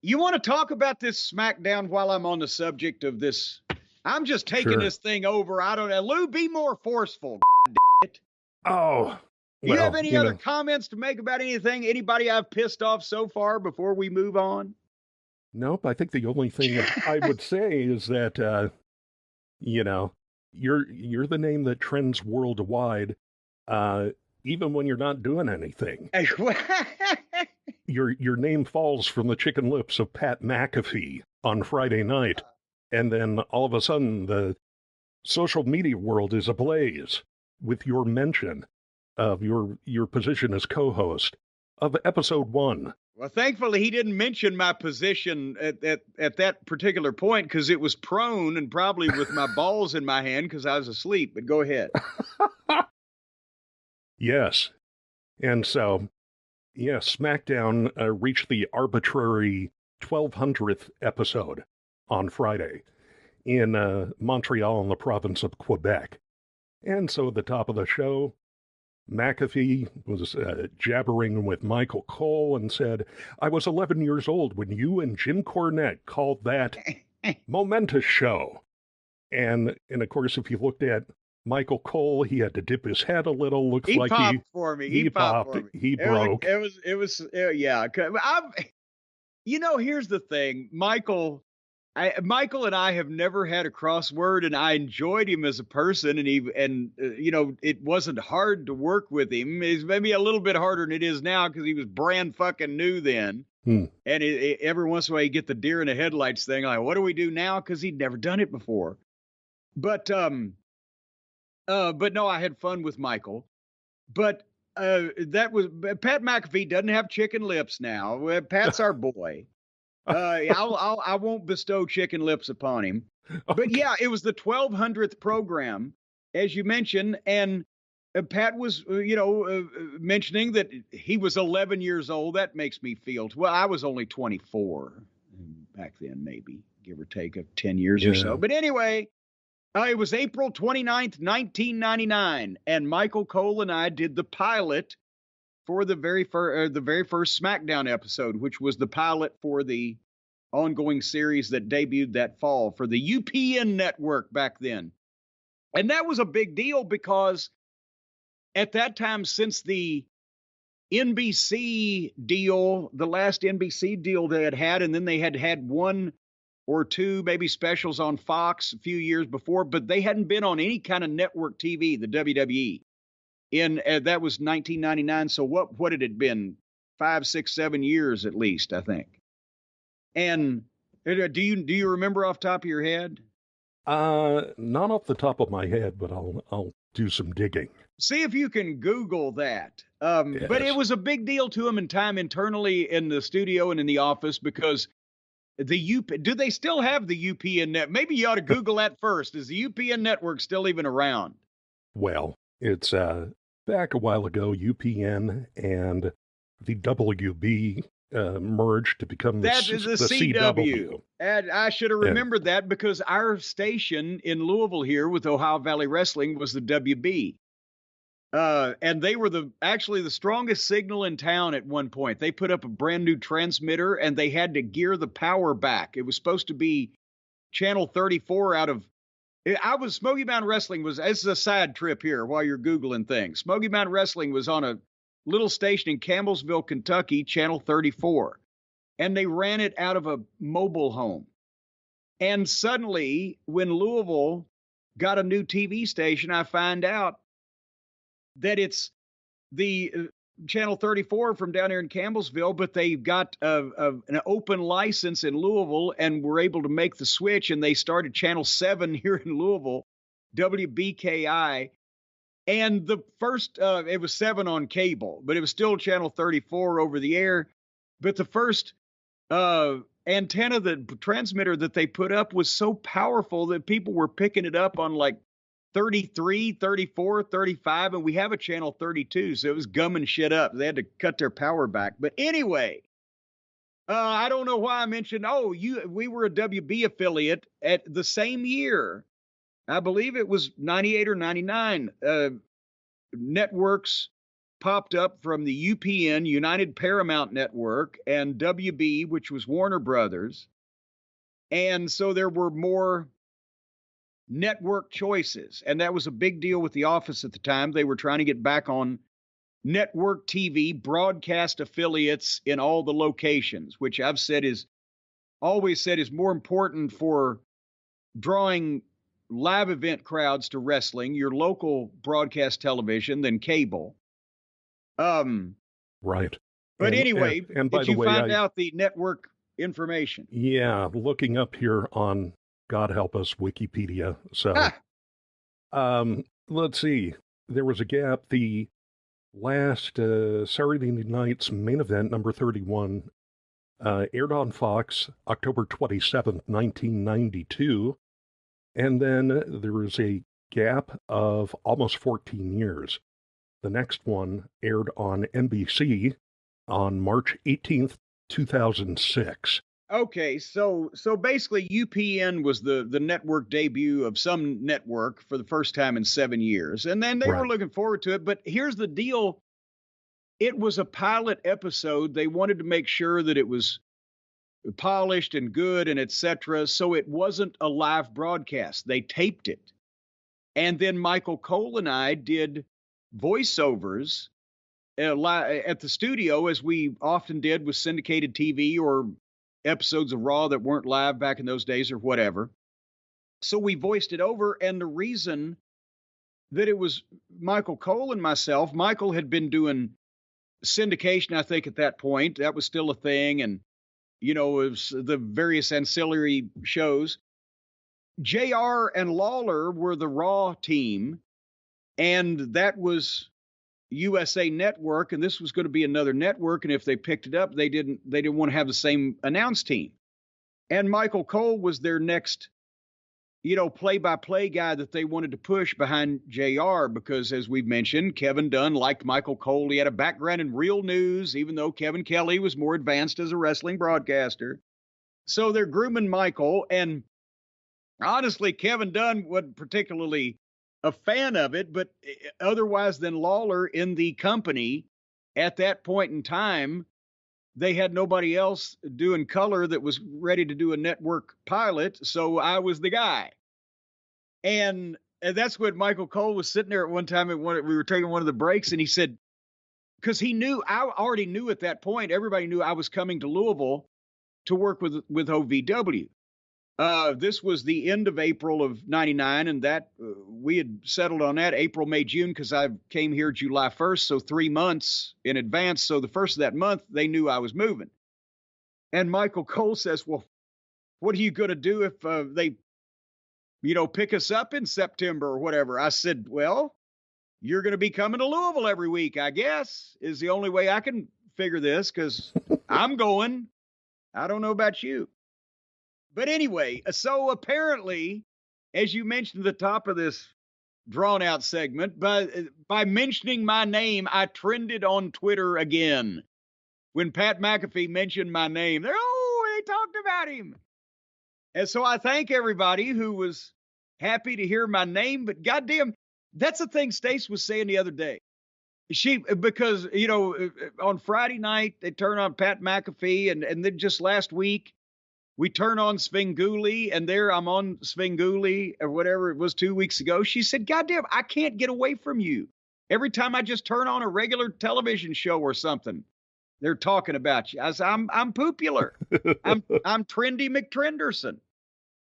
You want to talk about this SmackDown while I'm on the subject of this? I'm just taking this thing over. I don't know. Lou, be more forceful. Oh, Do you have any other comments to make about anything? Anybody I've pissed off so far before we move on? Nope. I think the only thing I would say is that, you're the name that trends worldwide, even when you're not doing anything. Your name falls from the chicken lips of Pat McAfee on Friday night, and then all of a sudden the social media world is ablaze with your mention of your position as co-host of episode 1. Well, thankfully he didn't mention my position at that particular point because it was prone and probably with my balls in my hand because I was asleep. But go ahead. Yes. And so, SmackDown reached the arbitrary 1200th episode on Friday in Montreal in the province of Quebec. And so at the top of the show, McAfee was jabbering with Michael Cole and said, "I was 11 years old when you and Jim Cornette called that momentous show." And of course, if you looked at Michael Cole, he had to dip his head a little. Looks like popped for me. He popped for me. He broke. It was yeah. Here's the thing, Michael and I have never had a crossword, and I enjoyed him as a person, and it wasn't hard to work with him. It's maybe a little bit harder than it is now because he was brand fucking new then. And every once in a while you get the deer in the headlights thing, like, what do we do now? Because he'd never done it before. But no, I had fun with Michael. But that was Pat McAfee doesn't have chicken lips now. Pat's our boy. I won't bestow chicken lips upon him. Okay. But yeah, it was the 1200th program, as you mentioned, and Pat was, mentioning that he was 11 years old. That makes me feel, well, I was only 24 back then, maybe, give or take 10 years or so. But anyway, it was April 29th, 1999, and Michael Cole and I did the pilot for the very first SmackDown episode, which was the pilot for the ongoing series that debuted that fall for the UPN network back then. And that was a big deal because at that time, since the NBC deal, the last NBC deal they had, and then they had one or two maybe specials on Fox a few years before, but they hadn't been on any kind of network TV, the WWE. That was 1999. So what had it been? 5, 6, 7 years at least, I think. And do you remember off the top of your head? Not off the top of my head, but I'll do some digging. See if you can Google that. Yes. But it was a big deal to him in time internally in the studio and in the office because do they still have the UPN net? Maybe you ought to Google that first. Is the UPN network still even around? Well, it's back a while ago, UPN and the WB merged to become the CW. And I should have remembered that because our station in Louisville here with Ohio Valley Wrestling was the WB. And they were actually the strongest signal in town at one point. They put up a brand new transmitter and they had to gear the power back. It was supposed to be channel 34 Smoky Mountain Wrestling this is a side trip here while you're Googling things. Smoky Mountain Wrestling was on a little station in Campbellsville, Kentucky, channel 34. And they ran it out of a mobile home. And suddenly, when Louisville got a new TV station, I find out that it's the channel 34 from down here in Campbellsville, but they've got an open license in Louisville and were able to make the switch. And they started channel 7 here in Louisville, WBKI. And the first, it was 7 on cable, but it was still channel 34 over the air. But the first antenna, the transmitter that they put up was so powerful that people were picking it up on like 33, 34, 35, and we have a channel 32, so it was gumming shit up. They had to cut their power back. But anyway, I don't know why I mentioned, we were a WB affiliate at the same year. I believe it was 98 or 99. Networks popped up from the UPN, United Paramount Network, and WB, which was Warner Brothers. And so there were more network choices. And that was a big deal with The Office at the time. They were trying to get back on network TV, broadcast affiliates in all the locations, which I've always said is more important for drawing live event crowds to wrestling, your local broadcast television, than cable. Right. But anyway, and by did the you way, find out the network information? Yeah, looking up here on, God help us, Wikipedia. So, let's see. There was a gap. The last Saturday night's main event, number 31, aired on Fox October 27th, 1992. And then there was a gap of almost 14 years. The next one aired on NBC on March 18th, 2006. Okay, so basically UPN was the network debut of some network for the first time in 7 years. And then they were looking forward to it. But here's the deal. It was a pilot episode. They wanted to make sure that it was polished and good and etc. So it wasn't a live broadcast. They taped it. And then Michael Cole and I did voiceovers at the studio, as we often did with syndicated TV or episodes of Raw that weren't live back in those days or whatever. So we voiced it over. And the reason that it was Michael Cole and myself, Michael had been doing syndication, I think, at that point. That was still a thing. And, it was the various ancillary shows. JR and Lawler were the Raw team. And that was USA Network, and this was going to be another network. And if they picked it up, they didn't want to have the same announce team. And Michael Cole was their next, play-by-play guy that they wanted to push behind JR, because, as we've mentioned, Kevin Dunn liked Michael Cole. He had a background in real news, even though Kevin Kelly was more advanced as a wrestling broadcaster. So they're grooming Michael, and honestly, Kevin Dunn wasn't particularly a fan of it, but otherwise than Lawler in the company at that point in time, they had nobody else doing color that was ready to do a network pilot. So I was the guy. And that's what Michael Cole was sitting there at one time. We were taking one of the breaks, and he said, because I already knew at that point, everybody knew I was coming to Louisville to work with OVW. This was the end of April of 99, and that we had settled on that April, May, June, because I came here July 1st, so 3 months in advance. So the first of that month, they knew I was moving. And Michael Cole says, well, what are you going to do if they, pick us up in September or whatever? I said, well, you're going to be coming to Louisville every week, I guess, is the only way I can figure this, because I'm going. I don't know about you. But anyway, so apparently, as you mentioned at the top of this drawn-out segment, by mentioning my name, I trended on Twitter again. When Pat McAfee mentioned my name, they talked about him. And so I thank everybody who was happy to hear my name. But goddamn, that's the thing Stace was saying the other day. Because, on Friday night, they turn on Pat McAfee, and then just last week, we turn on Svengoolie, and there I'm on Svengoolie or whatever it was 2 weeks ago. She said, goddamn, I can't get away from you. Every time I just turn on a regular television show or something, they're talking about you. I said, I'm popular. I'm Trendy McTrenderson.